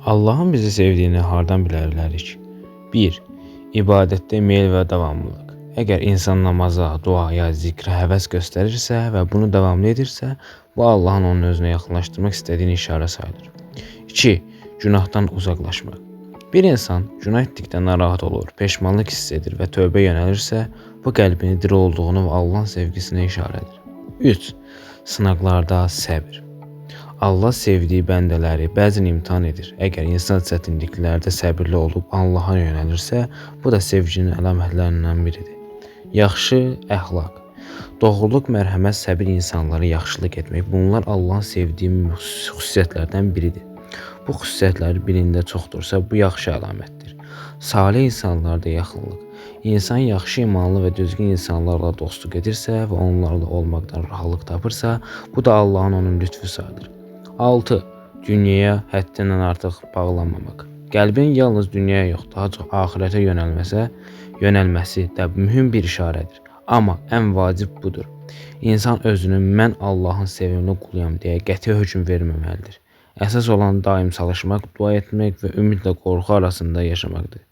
Allahın bizi sevdiyini hardan bilə bilərik? 1. İbadətdə meyl və davamlılıq. Əgər insan namaza, duaya, zikrə həvəs göstərirsə və bunu davamlı edirsə, bu Allahın onun özünə yaxınlaşdırmaq istədiyini işarə sayılır. 2. Günahdan uzaqlaşmaq. Bir insan günah etdikdə narahat olur, peşmanlıq hiss edir və tövbə yönəlirsə, bu qəlbinin diri olduğunu və Allahın sevgisinə işarədir. 3. Sınaqlarda səbir. Allah sevdiyi bəndələri bəzən imtahan edir. Əgər insan çətinliklərdə səbirli olub Allaha yönəlirsə, bu da sevginin əlamətlərindən biridir. Yaxşı əxlaq. Doğruluq, mərhəmət, səbir, insanlara yaxşılıq etmək, bunlar Allahın sevdiyi xüsusiyyətlərdən biridir. Bu xüsusiyyətlər birində çoxdursa, bu yaxşı əlamətdir. Salih insanlarda yaxınlıq. İnsan yaxşı imanlı və düzgün insanlarla dostluq edirsə və onlarla olmaqdan rahatlıq tapırsa, bu da Allahın onun lütfü sayılır. 6. Dünyaya həddindən artıq bağlanmamaq. Qəlbin yalnız dünyaya yox, daha çox axirətə yönəlməsi də mühüm bir işarədir. Amma ən vacib budur. İnsan özünü mən Allahın sevimli quluyam deyə qəti hökm verməməlidir. Əsas olan daim çalışmaq, dua etmək və ümidlə qorxu arasında yaşamaqdır.